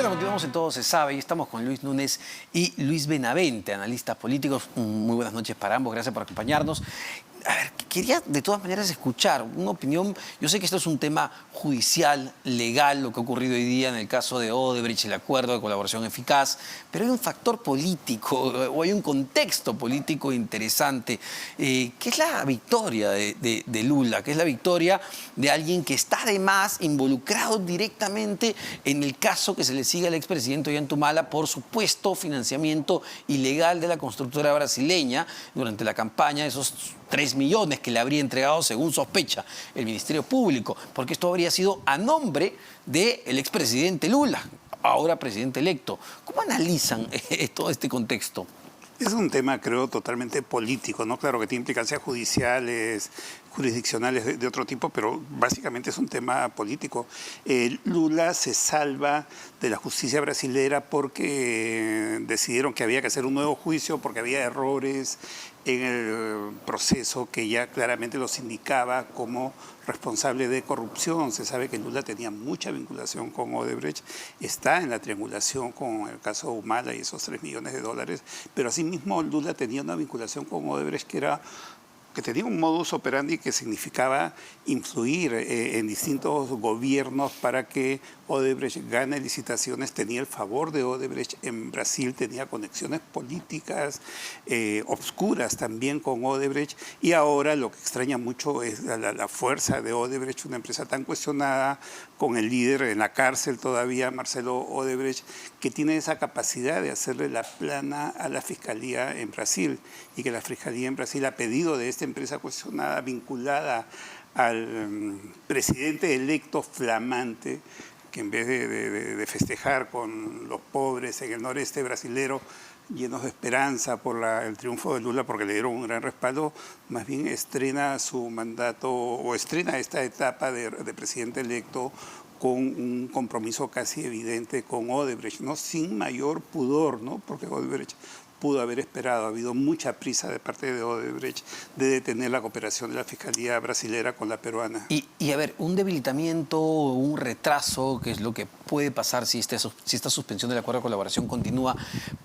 Bueno, continuamos en Todo se sabe y estamos con Luis Núñez y Luis Benavente, analistas políticos. Muy buenas noches para ambos, gracias por acompañarnos. A ver, quería de todas maneras escuchar una opinión. Yo sé que esto es un tema judicial, legal, lo que ha ocurrido hoy día en el caso de Odebrecht, el acuerdo de colaboración eficaz, pero hay un factor político o hay un contexto político interesante, que es la victoria de Lula, que es la victoria de alguien que está además involucrado directamente en el caso que se le sigue al expresidente Ollantumala por supuesto financiamiento ilegal de la constructora brasileña durante la campaña, esos 3 millones que le habría entregado, según sospecha, el Ministerio Público, porque esto habría sido a nombre del expresidente Lula, ahora presidente electo. ¿Cómo analizan todo este contexto? Es un tema, creo, totalmente político, ¿no? Claro que tiene implicancias judiciales, jurisdiccionales de otro tipo, pero básicamente es un tema político. Lula se salva de la justicia brasilera porque decidieron que había que hacer un nuevo juicio, porque había errores en el proceso que ya claramente los indicaba como responsable de corrupción. Se sabe que Lula tenía mucha vinculación con Odebrecht, está en la triangulación con el caso Humala y esos 3 millones de dólares, pero asimismo Lula tenía una vinculación con Odebrecht que tenía un modus operandi que significaba influir en distintos gobiernos para que Odebrecht gane licitaciones, tenía el favor de Odebrecht en Brasil, tenía conexiones políticas obscuras también con Odebrecht, y ahora lo que extraña mucho es la fuerza de Odebrecht, una empresa tan cuestionada, con el líder en la cárcel todavía, Marcelo Odebrecht, que tiene esa capacidad de hacerle la plana a la Fiscalía en Brasil, y que la Fiscalía en Brasil, a pedido de esta empresa cuestionada vinculada al presidente electo flamante, que en vez de festejar con los pobres en el noreste brasilero, llenos de esperanza por el triunfo de Lula, porque le dieron un gran respaldo, más bien estrena su mandato o estrena esta etapa de presidente electo con un compromiso casi evidente con Odebrecht, ¿no? Sin mayor pudor, ¿no? Porque Odebrecht pudo haber esperado. Ha habido mucha prisa de parte de Odebrecht de detener la cooperación de la Fiscalía brasilera con la peruana. Y a ver, un debilitamiento, un retraso, que es lo que puede pasar si esta suspensión del acuerdo de colaboración continúa,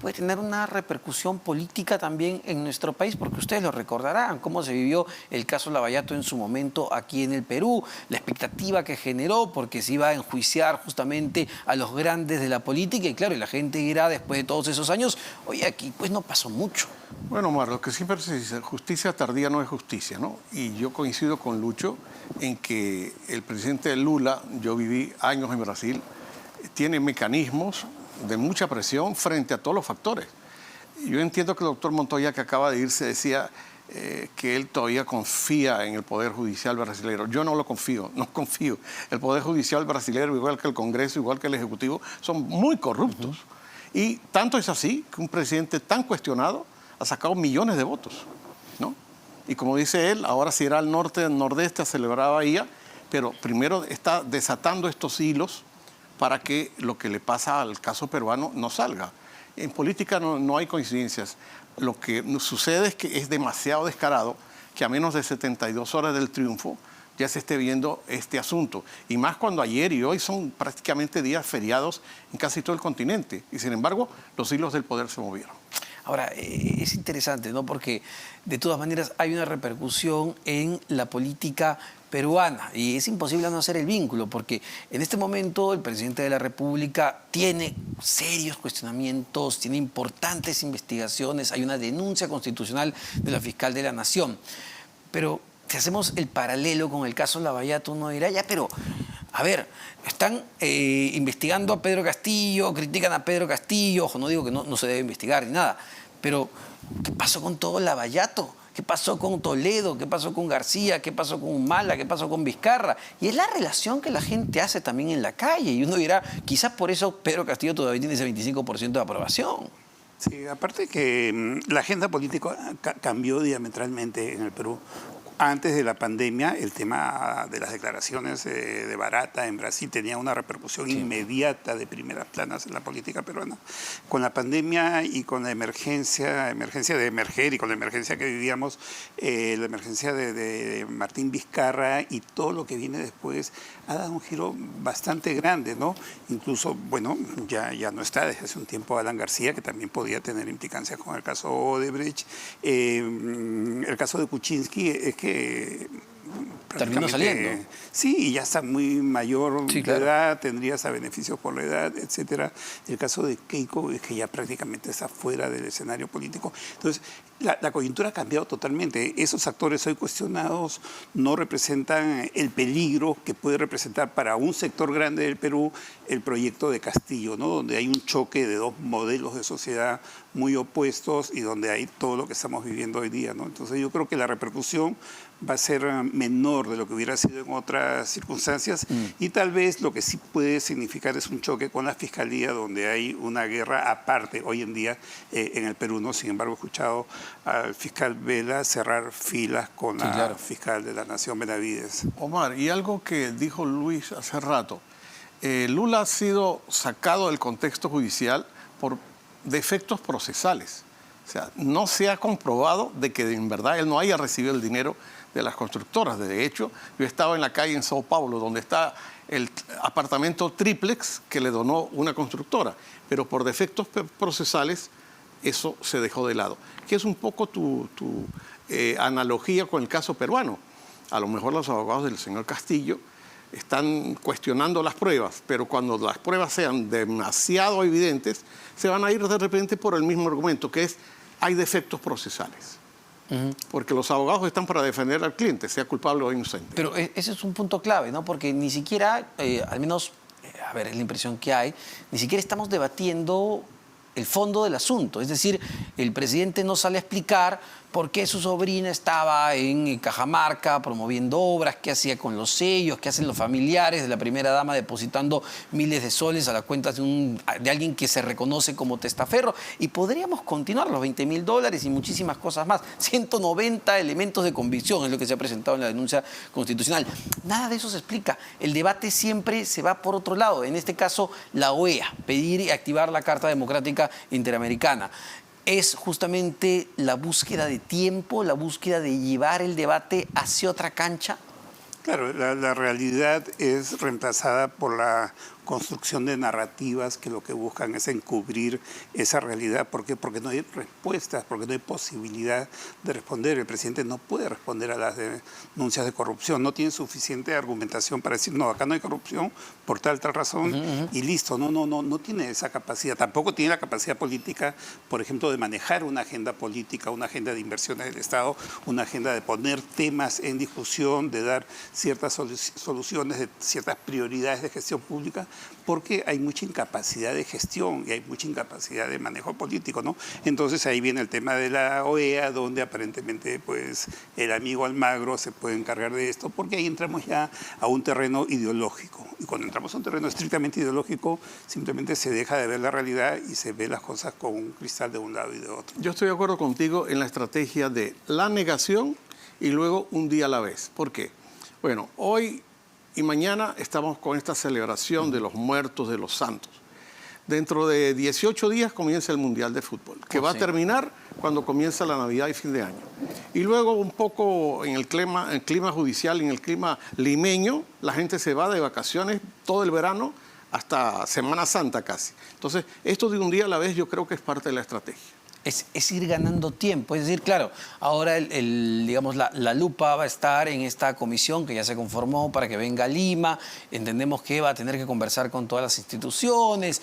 puede tener una repercusión política también en nuestro país, porque ustedes lo recordarán, cómo se vivió el caso Lavallato en su momento aquí en el Perú, la expectativa que generó, porque se iba a enjuiciar justamente a los grandes de la política, y claro, y la gente dirá después de todos esos años, oye, aquí pues no pasó mucho. Bueno, Omar, lo que siempre se dice, justicia tardía no es justicia, ¿no? Y yo coincido con Lucho en que el presidente Lula, yo viví años en Brasil, tiene mecanismos de mucha presión frente a todos los factores. Yo entiendo que el doctor Montoya, que acaba de irse, decía que él todavía confía en el Poder Judicial brasileño. Yo no lo confío, no confío. El Poder Judicial brasileño, igual que el Congreso, igual que el Ejecutivo, son muy corruptos. Y tanto es así que un presidente tan cuestionado ha sacado millones de votos, ¿no? Y como dice él, ahora se irá al norte, al nordeste a celebrar Bahía, pero primero está desatando estos hilos para que lo que le pasa al caso peruano no salga. En política no hay coincidencias. Lo que sucede es que es demasiado descarado que a menos de 72 horas del triunfo ya se esté viendo este asunto. Y más cuando ayer y hoy son prácticamente días feriados en casi todo el continente. Y sin embargo, los hilos del poder se movieron. Ahora, es interesante, ¿no? Porque de todas maneras hay una repercusión en la política peruana y es imposible no hacer el vínculo, porque en este momento el presidente de la República tiene serios cuestionamientos, tiene importantes investigaciones, hay una denuncia constitucional de la fiscal de la Nación. Pero si hacemos el paralelo con el caso Lavallato, uno dirá, ya, pero, a ver, están investigando a Pedro Castillo, critican a Pedro Castillo, ojo, no digo que no se debe investigar ni nada, pero ¿qué pasó con todo Lavallato? ¿Qué pasó con Toledo? ¿Qué pasó con García? ¿Qué pasó con Humala? ¿Qué pasó con Vizcarra? Y es la relación que la gente hace también en la calle. Y uno dirá, quizás por eso Pedro Castillo todavía tiene ese 25% de aprobación. Sí, aparte que la agenda política cambió diametralmente en el Perú. antes de la pandemia, el tema de las declaraciones de Barata en Brasil tenía una repercusión inmediata de primeras planas en la política peruana. Con la pandemia y con la emergencia de emerger y con la emergencia que vivíamos, la emergencia de Martín Vizcarra y todo lo que viene después, ha dado un giro bastante grande, ¿no? Incluso, bueno, ya no está desde hace un tiempo Alan García, que también podía tener implicancias con el caso Odebrecht. El caso de Kuczynski es que terminó saliendo. Sí, y ya está muy mayor Sí, de claro. edad, tendría hasta beneficios por la edad, etcétera. El caso de Keiko es que ya prácticamente está fuera del escenario político. Entonces, la coyuntura ha cambiado totalmente. Esos actores hoy cuestionados no representan el peligro que puede representar para un sector grande del Perú el proyecto de Castillo, ¿no? Donde hay un choque de dos modelos de sociedad muy opuestos y donde hay todo lo que estamos viviendo hoy día, ¿no? Entonces yo creo que la repercusión va a ser menor de lo que hubiera sido en otras circunstancias y tal vez lo que sí puede significar es un choque con la Fiscalía, donde hay una guerra aparte hoy en día en el Perú, ¿no? Sin embargo, he escuchado al fiscal Vela cerrar filas con la fiscal de la Nación, Benavides. Omar, y algo que dijo Luis hace rato, Lula ha sido sacado del contexto judicial por defectos procesales. O sea, no se ha comprobado de que en verdad él no haya recibido el dinero de las constructoras. De hecho, yo estaba en la calle en Sao Paulo, donde está el apartamento triplex que le donó una constructora, pero por defectos procesales eso se dejó de lado. Que es un poco tu analogía con el caso peruano. A lo mejor los abogados del señor Castillo están cuestionando las pruebas, pero cuando las pruebas sean demasiado evidentes, se van a ir de repente por el mismo argumento, que es hay defectos procesales. Porque los abogados están para defender al cliente, sea culpable o inocente. Pero ese es un punto clave, ¿no? Porque ni siquiera, al menos, a ver, es la impresión que hay, ni siquiera estamos debatiendo el fondo del asunto. Es decir, el presidente no sale a explicar por qué su sobrina estaba en Cajamarca promoviendo obras, qué hacía con los sellos, qué hacen los familiares de la primera dama depositando miles de soles a las cuentas de alguien que se reconoce como testaferro. Y podríamos continuar los $20.000 y muchísimas cosas más. 190 elementos de convicción es lo que se ha presentado en la denuncia constitucional. Nada de eso se explica. El debate siempre se va por otro lado. En este caso, la OEA, pedir y activar la Carta Democrática Interamericana. Es justamente la búsqueda de tiempo, la búsqueda de llevar el debate hacia otra cancha. Claro, la realidad es reemplazada por la construcción de narrativas que lo que buscan es encubrir esa realidad. ¿Por qué? Porque no hay respuestas, porque no hay posibilidad de responder. El presidente no puede responder a las denuncias de corrupción, no tiene suficiente argumentación para decir, no, acá no hay corrupción por tal razón y listo. No tiene esa capacidad. Tampoco tiene la capacidad política, por ejemplo, de manejar una agenda política, una agenda de inversiones del Estado, una agenda de poner temas en discusión, de dar ciertas soluciones, de ciertas prioridades de gestión pública, porque hay mucha incapacidad de gestión y hay mucha incapacidad de manejo político, ¿no? Entonces ahí viene el tema de la OEA, donde aparentemente pues el amigo Almagro se puede encargar de esto, porque ahí entramos ya a un terreno ideológico. Y cuando entramos a un terreno estrictamente ideológico, simplemente se deja de ver la realidad y se ve las cosas con un cristal de un lado y de otro. Yo estoy de acuerdo contigo en la estrategia de la negación y luego un día a la vez. ¿Por qué? Bueno, hoy y mañana estamos con esta celebración de los muertos, de los santos. Dentro de 18 días comienza el Mundial de Fútbol, que va a terminar cuando comienza la Navidad y fin de año. Y luego un poco en el clima judicial, en el clima limeño, la gente se va de vacaciones todo el verano hasta Semana Santa casi. Entonces, esto de un día a la vez yo creo que es parte de la estrategia. Es ir ganando tiempo. Es decir, claro, ahora digamos, la lupa va a estar en esta comisión que ya se conformó para que venga a Lima. Entendemos que va a tener que conversar con todas las instituciones,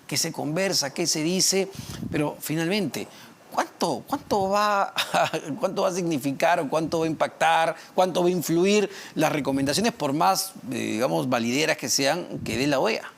qué se conversa, qué se dice, pero finalmente, ¿cuánto va a significar o cuánto va a impactar, cuánto va a influir las recomendaciones, por más, digamos, valideras que sean, que dé la OEA?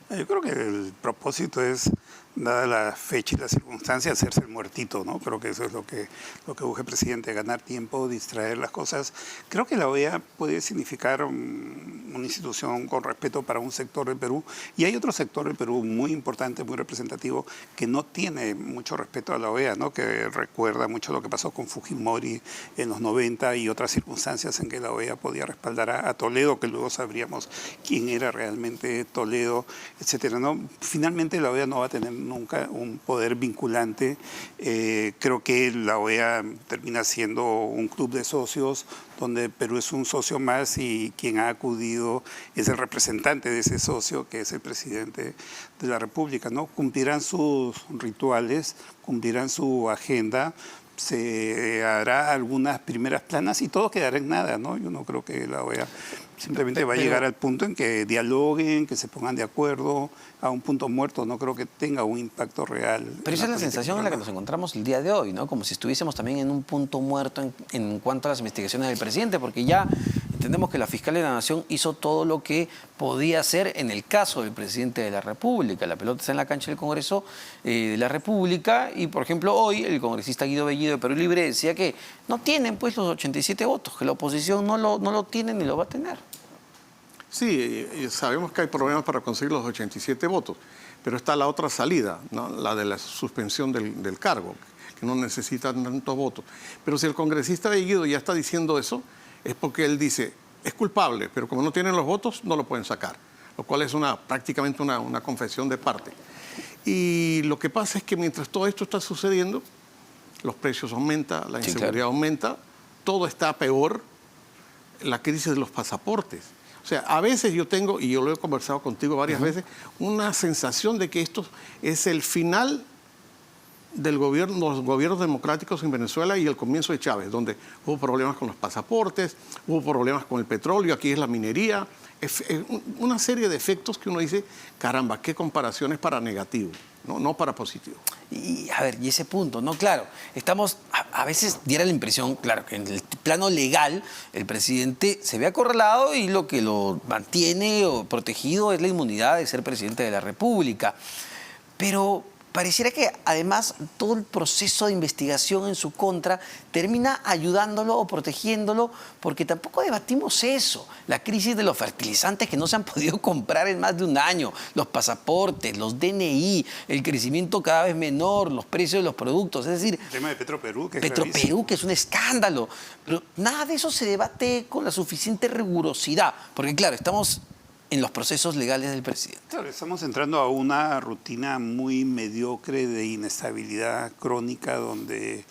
Yo creo que el propósito es dada la fecha y las circunstancias, hacerse el muertito, ¿no? Creo que eso es lo que busca el presidente, ganar tiempo, distraer las cosas. Creo que la OEA puede significar una institución con respeto para un sector del Perú, y hay otro sector del Perú muy importante, muy representativo, que no tiene mucho respeto a la OEA, ¿no? Que recuerda mucho lo que pasó con Fujimori en los 90 y otras circunstancias en que la OEA podía respaldar a Toledo, que luego sabríamos quién era realmente Toledo, etcétera, ¿no? Finalmente la OEA no va a tener nunca un poder vinculante. Creo que la OEA termina siendo un club de socios donde Perú es un socio más y quien ha acudido es el representante de ese socio, que es el presidente de la República, ¿no? Cumplirán sus rituales, cumplirán su agenda, se hará algunas primeras planas y todo quedará en nada, ¿no? Yo no creo que la OEA simplemente va a llegar al punto en que dialoguen, que se pongan de acuerdo, a un punto muerto. No creo que tenga un impacto real. Pero esa es la sensación en la que nos encontramos el día de hoy, ¿no? Como si estuviésemos también en un punto muerto en cuanto a las investigaciones del presidente, porque ya entendemos que la fiscal de la Nación hizo todo lo que podía hacer en el caso del presidente de la República. La pelota está en la cancha del Congreso de la República y, por ejemplo, hoy el congresista Guido Bellido de Perú Libre decía que no tienen pues los 87 votos, que la oposición no lo tiene ni lo va a tener. Sí, sabemos que hay problemas para conseguir los 87 votos, pero está la otra salida, ¿no? La de la suspensión del cargo, que no necesitan tantos votos. Pero si el congresista Bellido ya está diciendo eso, es porque él dice, es culpable, pero como no tienen los votos, no lo pueden sacar, lo cual es prácticamente una confesión de parte. Y lo que pasa es que mientras todo esto está sucediendo, los precios aumentan, la inseguridad aumenta, todo está peor, la crisis de los pasaportes. O sea, a veces yo tengo, y yo lo he conversado contigo varias veces, una sensación de que esto es el final del gobierno, los gobiernos democráticos en Venezuela y el comienzo de Chávez, donde hubo problemas con los pasaportes, hubo problemas con el petróleo, aquí es la minería, una serie de efectos que uno dice, caramba, qué comparaciones para negativo, no para positivo. Y a ver, y ese punto, ¿no? Claro, estamos, a veces diera la impresión, claro, que en el plano legal el presidente se ve acorralado y lo que lo mantiene o protegido es la inmunidad de ser presidente de la República. Pero pareciera que además todo el proceso de investigación en su contra termina ayudándolo o protegiéndolo, porque tampoco debatimos eso. La crisis de los fertilizantes que no se han podido comprar en más de un año, los pasaportes, los DNI, el crecimiento cada vez menor, los precios de los productos. Es decir, el tema de Petroperú, que es Petroperú, que es un escándalo. Pero nada de eso se debate con la suficiente rigurosidad, porque claro, estamos en los procesos legales del presidente. Claro, estamos entrando a una rutina muy mediocre de inestabilidad crónica donde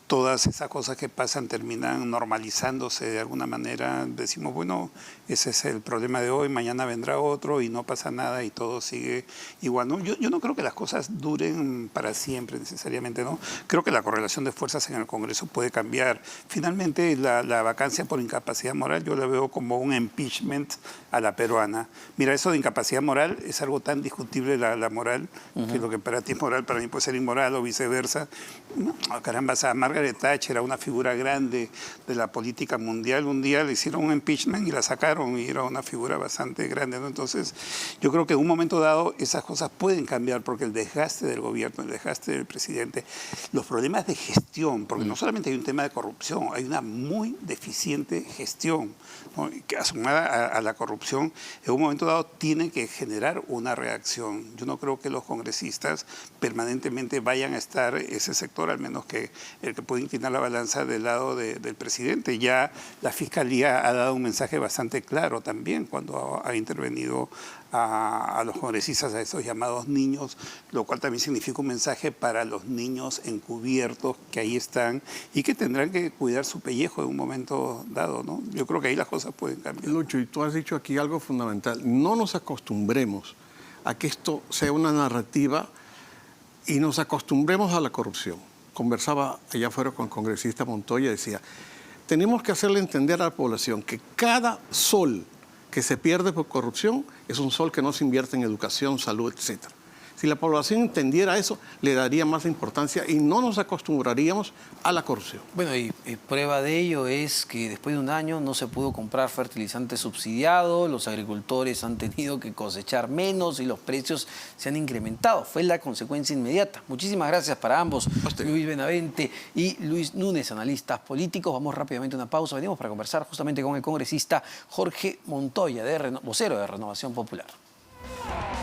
todas esas cosas que pasan terminan normalizándose de alguna manera. Decimos, bueno, ese es el problema de hoy, mañana vendrá otro y no pasa nada y todo sigue igual, ¿no? Yo no creo que las cosas duren para siempre necesariamente, ¿no? Creo que la correlación de fuerzas en el Congreso puede cambiar. Finalmente, la vacancia por incapacidad moral yo la veo como un impeachment a la peruana. Mira, eso de incapacidad moral es algo tan discutible, la moral, que lo que para ti es moral, para mí puede ser inmoral o viceversa. No, caramba, a Margaret Thatcher era una figura grande de la política mundial. Un día le hicieron un impeachment y la sacaron y era una figura bastante grande, ¿no? Entonces, yo creo que en un momento dado esas cosas pueden cambiar porque el desgaste del gobierno, el desgaste del presidente, los problemas de gestión, porque no solamente hay un tema de corrupción, hay una muy deficiente gestión, ¿no? Que asumada a la corrupción, en un momento dado tiene que generar una reacción. Yo no creo que los congresistas permanentemente vayan a estar ese sector, al menos que el que puede inclinar la balanza del lado del presidente. Ya la Fiscalía ha dado un mensaje bastante claro también cuando ha intervenido a los congresistas, a esos llamados niños, lo cual también significa un mensaje para los niños encubiertos que ahí están y que tendrán que cuidar su pellejo en un momento dado, ¿no? Yo creo que ahí las cosas pueden cambiar. Lucho, y tú has dicho aquí algo fundamental. No nos acostumbremos a que esto sea una narrativa y nos acostumbremos a la corrupción. Conversaba allá afuera con el congresista Montoya y decía, tenemos que hacerle entender a la población que cada sol que se pierde por corrupción es un sol que no se invierte en educación, salud, etc. Si la población entendiera eso, le daría más importancia y no nos acostumbraríamos a la corrupción. Bueno, y prueba de ello es que después de un año no se pudo comprar fertilizante subsidiado, los agricultores han tenido que cosechar menos y los precios se han incrementado. Fue la consecuencia inmediata. Muchísimas gracias para ambos, Luis Benavente y Luis Núñez, analistas políticos. Vamos rápidamente a una pausa. Venimos para conversar justamente con el congresista Jorge Montoya, vocero de Renovación Popular.